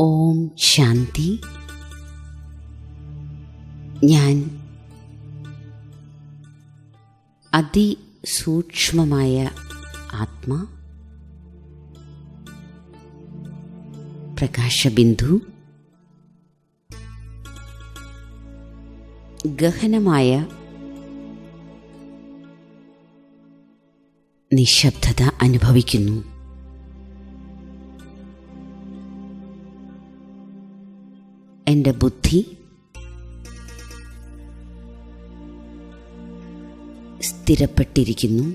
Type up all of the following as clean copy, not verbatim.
ഓം ശാന്തി. ഞാൻ അതിസൂക്ഷ്മമായ ആത്മാ, പ്രകാശബിന്ദു, ഗഹനമായ നിശബ്ദത അനുഭവിക്കുന്നു. എൻ്റെ ബുദ്ധി സ്ഥിരപ്പെട്ടിരിക്കുന്നു.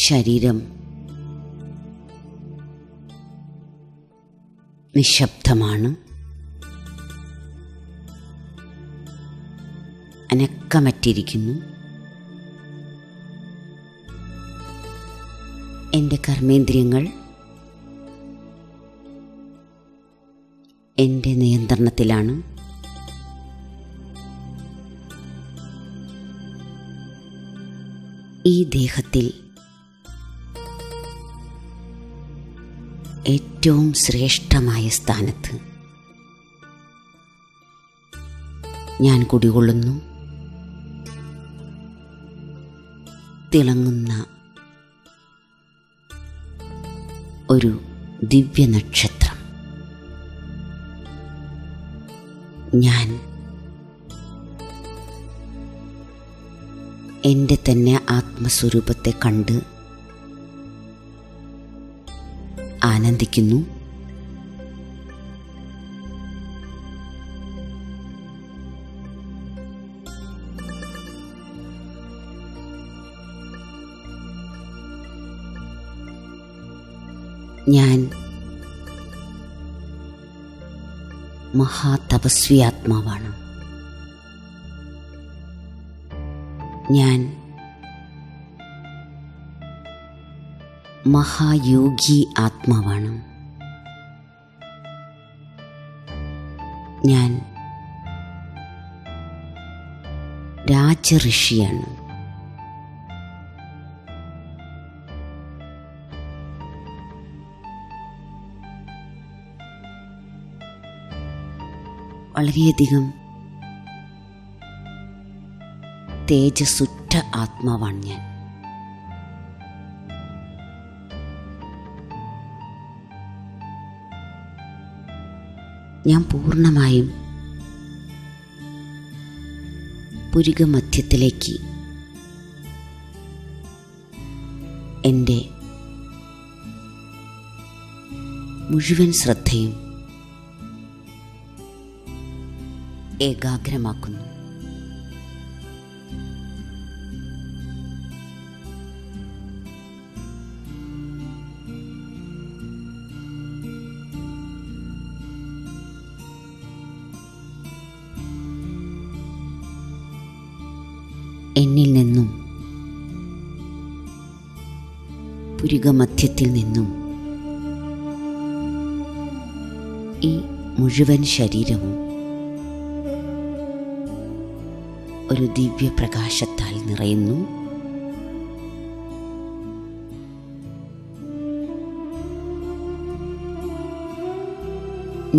ശരീരം നിശബ്ദമാണ്. അനക്കമറ്റിരിക്കുന്നു. എൻ്റെ കർമ്മേന്ദ്രിയങ്ങൾ എൻ്റെ നിയന്ത്രണത്തിലാണ്. ഈ ദേഹത്തിൽ ഏറ്റവും ശ്രേഷ്ഠമായ സ്ഥാനത്ത് ഞാൻ കുടികൊള്ളുന്നു. തിളങ്ങുന്ന ഒരു ദിവ്യനക്ഷത്രം. ഞാൻ എൻ്റെ തന്നെ ആത്മസ്വരൂപത്തെ കണ്ട് ആനന്ദിക്കുന്നു. ഞാൻ മഹാതപസ്വി ആത്മാവാണ്. ഞാൻ മഹായോഗി ആത്മാവാണ്. ഞാൻ രാജഋഷിയാണ്. വളരെയധികം തേജസ്സുറ്റ ആത്മാവാണ് ഞാൻ. ഞാൻ പൂർണ്ണമായും പുരികമധ്യത്തിലേക്ക് എൻ്റെ മുഴുവൻ ശ്രദ്ധയും ഏകാഗ്രമാക്കുന്നു. എന്നിൽ നിന്നും, പുരികമധ്യത്തിൽ നിന്നും ഈ മുഴുവൻ ശരീരവും ഒരു ദിവ്യപ്രകാശത്താൽ നിറയുന്നു.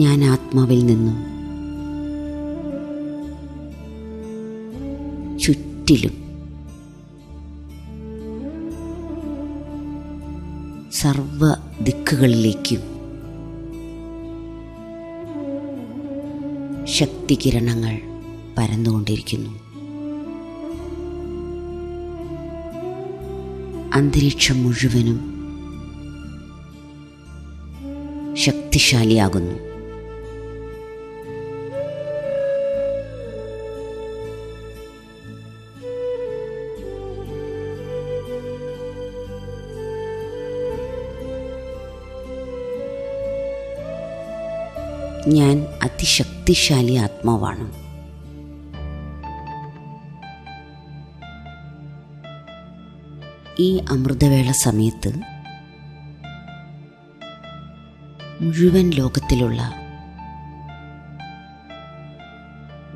ഞാൻ ആത്മാവിൽ നിന്നും ചുറ്റിലും സർവ ദിക്കുകളിലേക്കും ശക്തികിരണങ്ങൾ പരന്നുകൊണ്ടിരിക്കുന്നു. അന്തരീക്ഷം മുഴുവനും ശക്തിശാലിയാകുന്നു. ഞാൻ അതിശക്തിശാലി ആത്മാവാണ്. ഈ അമൃതവേള സമയത്ത് മുഴുവൻ ലോകത്തിലുള്ള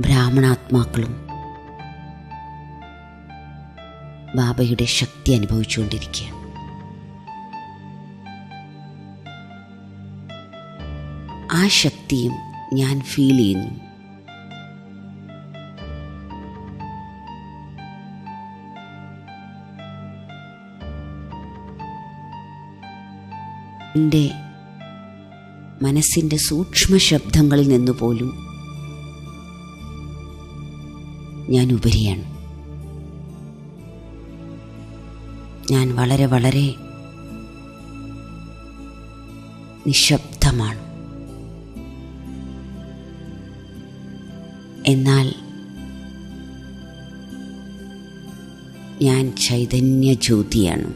ബ്രാഹ്മണാത്മാക്കളും ബാബയുടെ ശക്തി അനുഭവിച്ചുകൊണ്ടിരിക്കുകയാണ്. ആ ശക്തിയും ഞാൻ ഫീൽ ചെയ്യുന്നു. എൻ്റെ മനസ്സിൻ്റെ സൂക്ഷ്മ ശബ്ദങ്ങളിൽ നിന്നുപോലും ഞാൻ ഉപരിയാണ്. ഞാൻ വളരെ വളരെ നിശബ്ദമാണ്. എന്നാൽ ഞാൻ ചൈതന്യ ജ്യോതിയാണ്.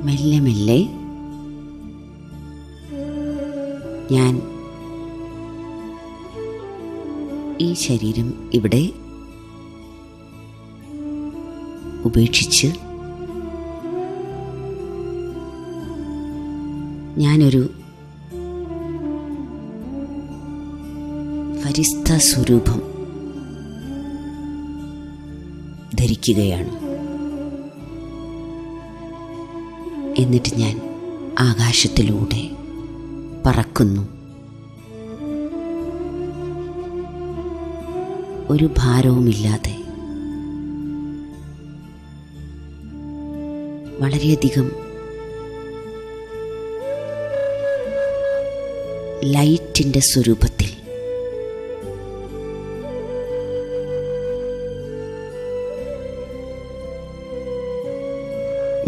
മെല്ലെ മെല്ലെ ഞാൻ ഈ ശരീരം ഇവിടെ ഉപേക്ഷിച്ച് ഞാനൊരു ഫരിസ്ത സ്വരൂപം ധരിക്കുകയാണ്. എന്നിട്ട് ഞാൻ ആകാശത്തിലൂടെ പറക്കുന്നു. ഒരു ഭാരവുമില്ലാതെ വളരെയധികം ലൈറ്റിൻ്റെ സ്വരൂപത്തിൽ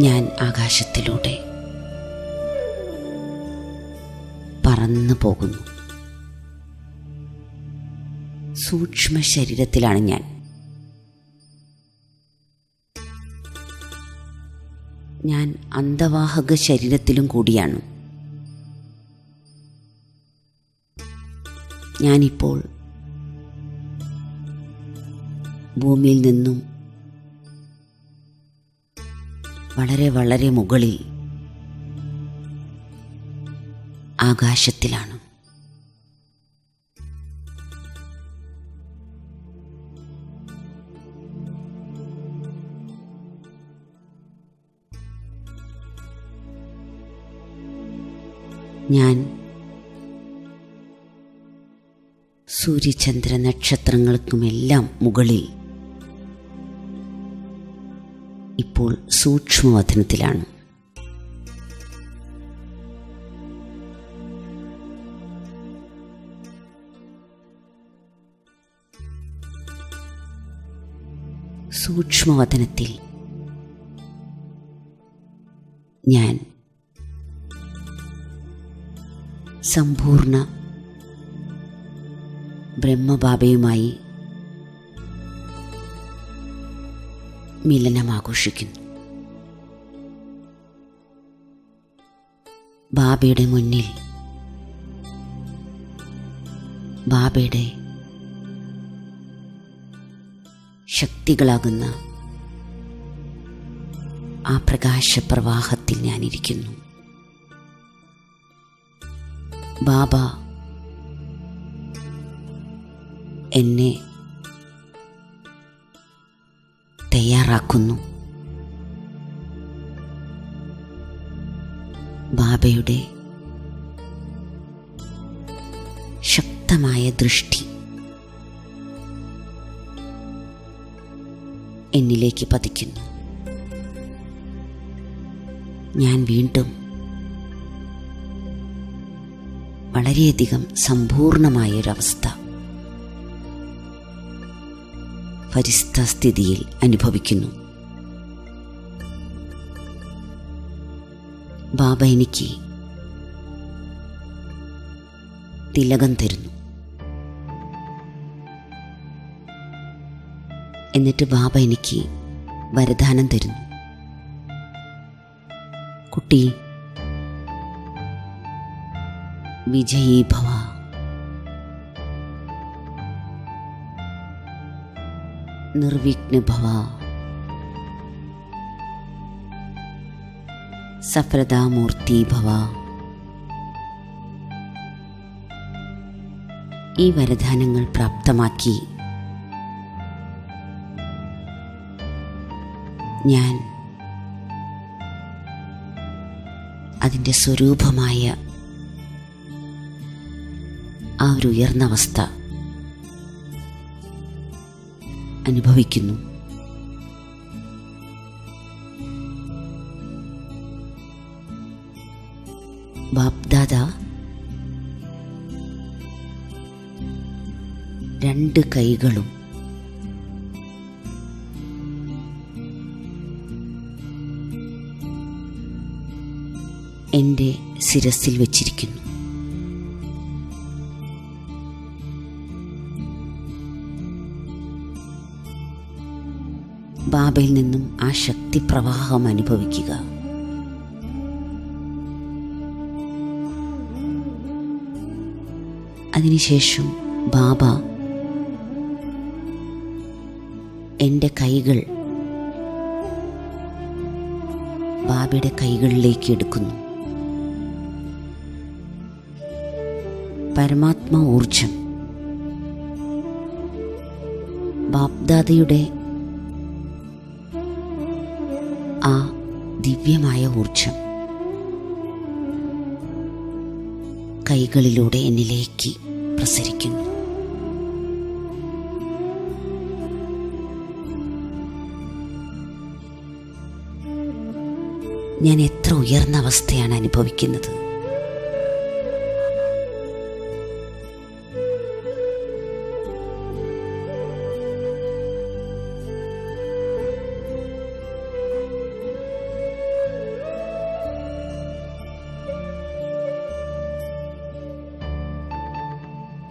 ഞാൻ ആകാശത്തിലൂടെ പറന്നു പോകുന്നു. സൂക്ഷ്മ ശരീരത്തിലാണ് ഞാൻ. ഞാൻ അന്തവാഹക ശരീരത്തിലും കൂടിയാണ്. ഞാനിപ്പോൾ ഭൂമിയിൽ നിന്നും വളരെ വളരെ മുകളിൽ ആകാശത്തിലാണ്. ഞാൻ സൂര്യചന്ദ്ര നക്ഷത്രങ്ങൾക്കുമെല്ലാം മുകളിൽ ഇപ്പോൾ സൂക്ഷ്മവതനത്തിലാണ്. സൂക്ഷ്മവതനത്തിൽ ഞാൻ സമ്പൂർണ്ണ ബ്രഹ്മബാബയുമായി മിലനമാഘോഷിക്കുന്നു. ബാബയുടെ മുന്നിൽ ബാബയുടെ ശക്തികളാകുന്ന ആ പ്രകാശപ്രവാഹത്തിൽ ഞാനിരിക്കുന്നു. ബാബ എന്നെ തയ്യാറാക്കുന്നു. ബാബയുടെ ശക്തമായ ദൃഷ്ടി എന്നിലേക്ക് പതിക്കുന്നു. ഞാൻ വീണ്ടും വളരെയധികം സമ്പൂർണമായൊരവസ്ഥ ഫരിസ്ത സ്ഥിതിയിൽ അനുഭവിക്കുന്നു. ബാബ എനിക്ക് തിലകം തരുന്നു. എന്നിട്ട് ബാബ എനിക്ക് വരദാനം തരുന്നു. കുട്ടി, വിജയീ ഭവ, നിർവിഘ്ന ഭവ, സഫലതാമൂർത്തി ഭവ. ഈ വരദാനങ്ങൾ പ്രാപ്തമാക്കി ഞാൻ അതിൻ്റെ സ്വരൂപമായ ആ ഒരു ഉയർന്ന അവസ്ഥ അനുഭവിക്കുന്നു. ബാപ്ദാദ രണ്ട് കൈകളും എൻ്റെ ശിരസിൽ വച്ചിരിക്കുന്നു. ബാബയിൽ നിന്നും ആ ശക്തി പ്രവാഹം അനുഭവിക്കുക. അതിനുശേഷം ബാബ എൻ്റെ കൈകൾ ബാബയുടെ കൈകളിലേക്ക് എടുക്കുന്നു. പരമാത്മ ഊർജം ബാപ്ദാദയുടെ ആ ദിവ്യമായ ഊർജം കൈകളിലൂടെ എന്നിലേക്ക് പ്രസരിക്കുന്നു. ഞാൻ എത്ര ഉയർന്ന അവസ്ഥയാണ് അനുഭവിക്കുന്നത്.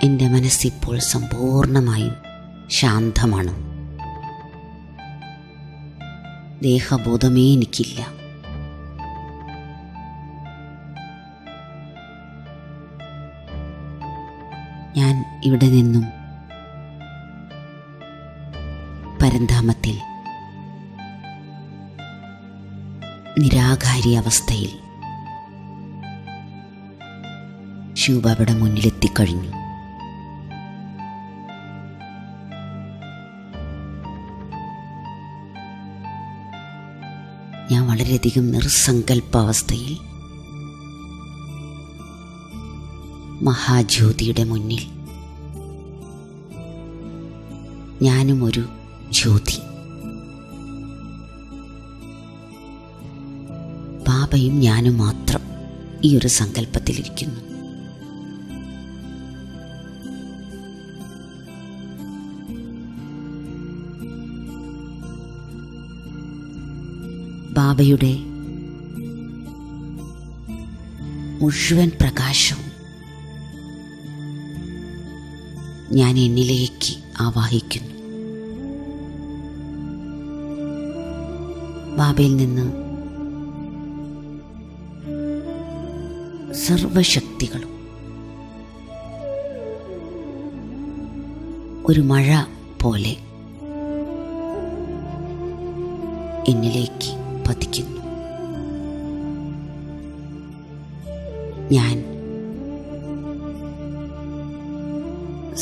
എൻ്റെ മനസ്സിപ്പോൾ സമ്പൂർണമായും ശാന്തമാണ്. ദേഹബോധമേ എനിക്കില്ല. ഞാൻ ഇവിടെ നിന്നും പരന്ധാമത്തിൽ നിരാകാരി അവസ്ഥയിൽ ശിവബാബയുടെ മുന്നിലെത്തിക്കഴിഞ്ഞു. ഞാൻ വളരെയധികം നിസ്സങ്കല്പാവസ്ഥയിൽ മഹാജ്യോതിയുടെ മുന്നിൽ ഞാനും ഒരു ജ്യോതി, ബാബയും ഞാനും മാത്രം ഈ ഒരു സങ്കല്പത്തിലിരിക്കുന്നു. ബാബയുടെ മുഴുവൻ പ്രകാശവും ഞാൻ എന്നിലേക്ക് ആവാഹിക്കുന്നു. ബാബയിൽ നിന്ന് സർവശക്തികളും ഒരു മഴ പോലെ എന്നിലേക്ക് പതിക്കുന്നു. ഞാൻ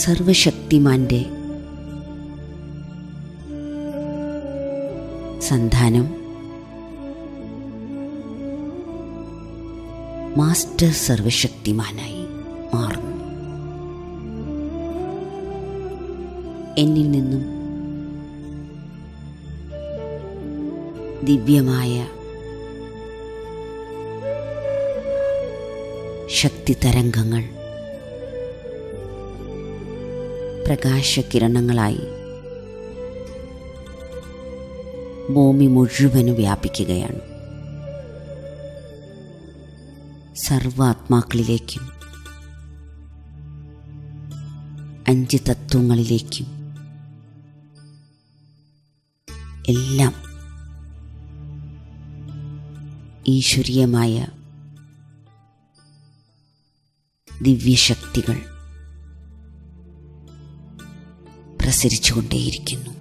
സർവശക്തിമാന്റെ സന്താനം, മാസ്റ്റർ സർവശക്തിമാനായി മാറുന്നു. എന്നിൽ നിന്നും ദിവ്യമായ ശക്തി തരംഗങ്ങൾ പ്രകാശകിരണങ്ങളായി ഭൂമി മുഴുവനും വ്യാപിക്കുകയാണ്. സർവ ആത്മാക്കളിലേക്കും 5 തത്വങ്ങളിലേക്കും എല്ലാം ഈശ്വരീയമായ ദിവ്യശക്തികൾ പ്രസരിച്ചുകൊണ്ടേയിരിക്കുന്നു.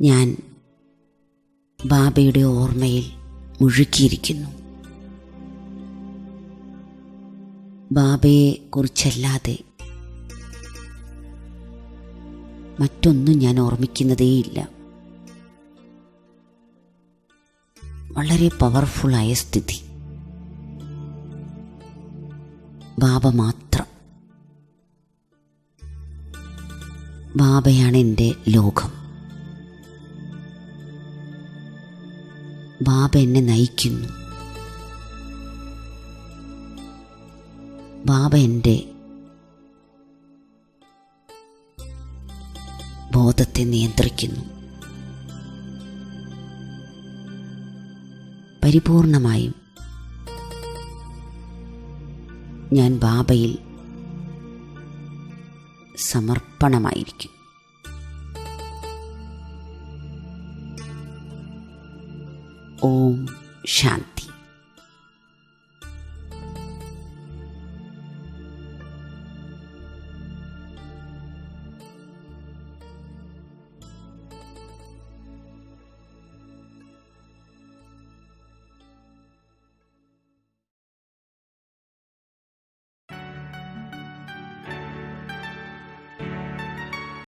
ഞാൻ ബാബയുടെ ഓർമ്മയിൽ മുഴുകിയിരിക്കുന്നു. ബാബയെ കുറിച്ചല്ലാതെ മറ്റൊന്നും ഞാൻ ഓർമ്മിക്കുന്നതേയില്ല. വളരെ പവർഫുള്ളായ സ്ഥിതി. ബാബ മാത്രം. ബാബയാണ് എൻ്റെ ലോകം. ബാബ എന്നെ നയിക്കുന്നു. ബാബ എൻ്റെ ബോധത്തെ നിയന്ത്രിക്കുന്നു. പരിപൂർണമായും ഞാൻ ബാബയിൽ സമർപ്പണമായിരിക്കും. ഓം ശാന്തി.